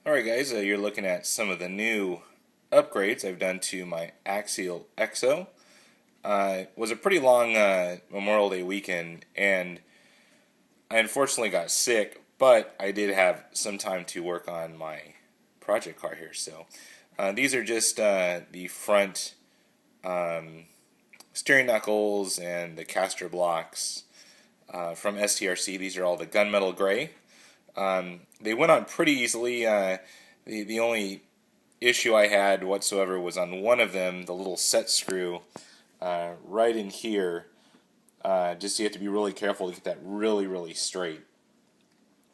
Alright guys, you're looking at some of the new upgrades I've done to my Axial Exo. It was a pretty long Memorial Day weekend, and I unfortunately got sick, but I did have some time to work on my project car here. So these are just the front steering knuckles and the caster blocks from STRC. These are all the gunmetal gray. They went on pretty easily. The only issue I had whatsoever was on one of them, the little set screw right in here. Just you have to be really careful to get that really straight.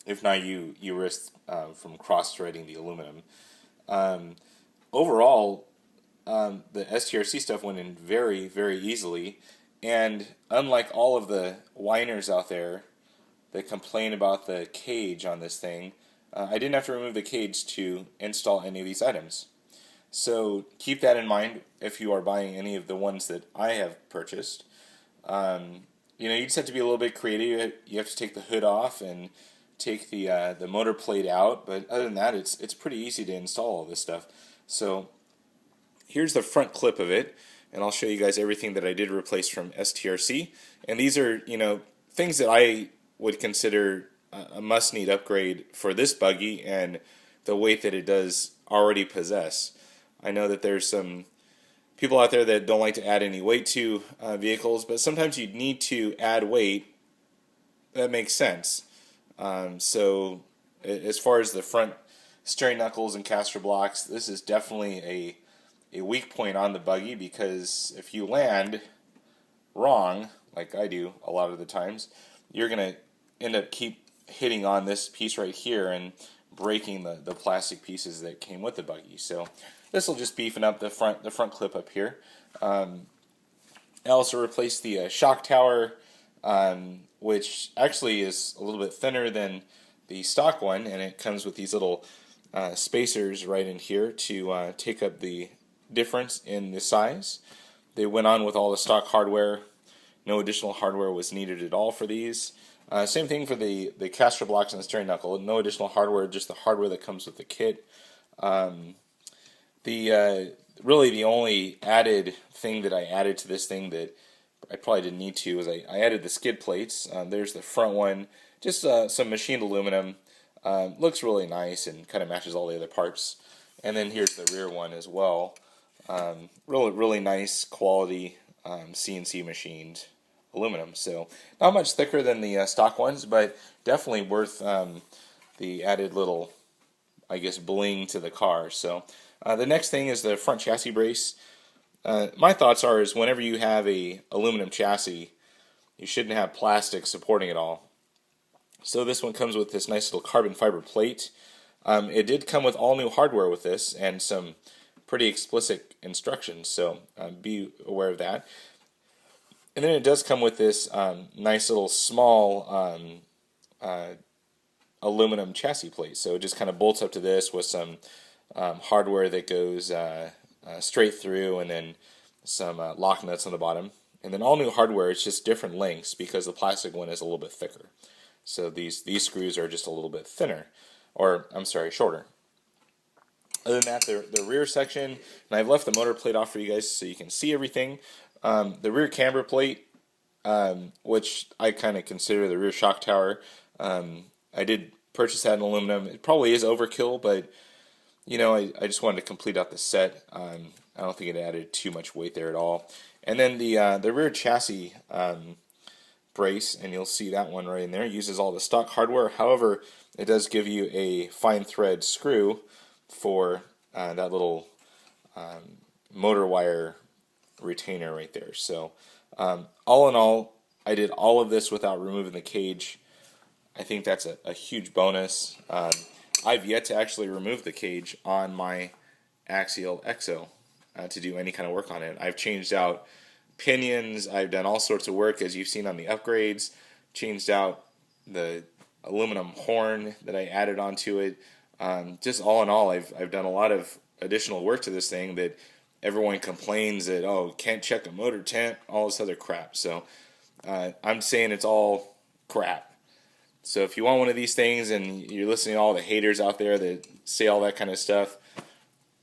If not, you risk from cross-threading the aluminum. Overall, the STRC stuff went in very easily, and unlike all of the whiners out there that complain about the cage on this thing, I didn't have to remove the cage to install any of these items. So keep that in mind if you are buying any of the ones that I have purchased. You just have to be a little bit creative. You have to take the hood off and take the motor plate out, but other than that, it's pretty easy to install all this stuff. So here's the front clip of it, and I'll show you guys everything that I did replace from STRC. And these are things that I would consider a must-need upgrade for this buggy and the weight that it does already possess. I know that there's some people out there that don't like to add any weight to vehicles, but sometimes you need to add weight. That makes sense. So as far as the front steering knuckles and caster blocks, this is definitely a weak point on the buggy, because if you land wrong, like I do a lot of the times, you're going to end up keep hitting on this piece right here and breaking the plastic pieces that came with the buggy. So this will just beefing up the front clip up here. I also replaced the shock tower, which actually is a little bit thinner than the stock one, and it comes with these little spacers right in here to take up the difference in the size. They went on with all the stock hardware. No additional hardware was needed at all for these. Same thing for the caster blocks and the steering knuckle. No additional hardware, just the hardware that comes with the kit. Really the only added thing that I added to this thing that I probably didn't need to is I added the skid plates. There's the front one, just some machined aluminum. Looks really nice and kind of matches all the other parts. And then here's the rear one as well. Really nice quality CNC machined aluminum. So not much thicker than the stock ones, but definitely worth the added little, I guess, bling to the car. So the next thing is the front chassis brace. My thoughts are is whenever you have a aluminum chassis, you shouldn't have plastic supporting it all. So this one comes with this nice little carbon fiber plate. It did come with all new hardware with this and some pretty explicit instructions, so be aware of that. And then it does come with this nice little small aluminum chassis plate. So it just kind of bolts up to this with some hardware that goes straight through, and then some lock nuts on the bottom. And then all new hardware, it's just different lengths because the plastic one is a little bit thicker. So these screws are just a little bit thinner, or I'm sorry, shorter. Other than that, the rear section, and I've left the motor plate off for you guys so you can see everything. The rear camber plate, which I kind of consider the rear shock tower, I did purchase that in aluminum. It probably is overkill, but I just wanted to complete out the set. I don't think it added too much weight there at all. And then the rear chassis brace, and you'll see that one right in there, uses all the stock hardware. However, it does give you a fine thread screw for that little motor wire retainer right there. So all in all, I did all of this without removing the cage. I think that's a huge bonus. I've yet to actually remove the cage on my Axial Exo to do any kind of work on it. I've changed out pinions, I've done all sorts of work as you've seen on the upgrades, changed out the aluminum horn that I added onto it. Just all in all, I've done a lot of additional work to this thing that everyone complains that, oh, can't check a motor tent, all this other crap. So I'm saying it's all crap. So if you want one of these things and you're listening to all the haters out there that say all that kind of stuff,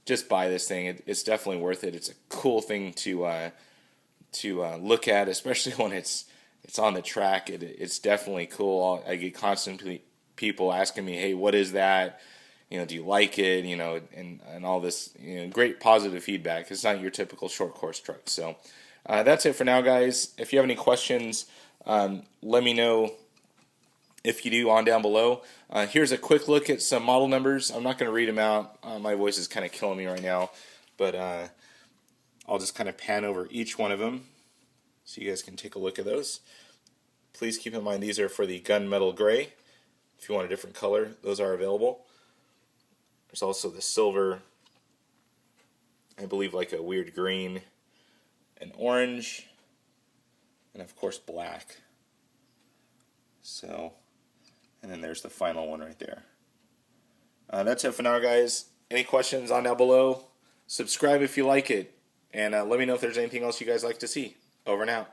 just buy this thing. It's definitely worth it. It's a cool thing to look at, especially when it's on the track. It's definitely cool. I get constantly people asking me, "Hey, what is that? Do you like it? And all this, great positive feedback. It's not your typical short course truck." So that's it for now, guys. If you have any questions, let me know. If you do, on down below. Here's a quick look at some model numbers. I'm not going to read them out. My voice is kind of killing me right now, but I'll just kind of pan over each one of them so you guys can take a look at those. Please keep in mind these are for the gunmetal gray. If you want a different color, those are available. There's also the silver, I believe like a weird green, and orange, and of course black. So, and then there's the final one right there. That's it for now, guys. Any questions on down below? Subscribe if you like it, and let me know if there's anything else you guys like to see. Over and out.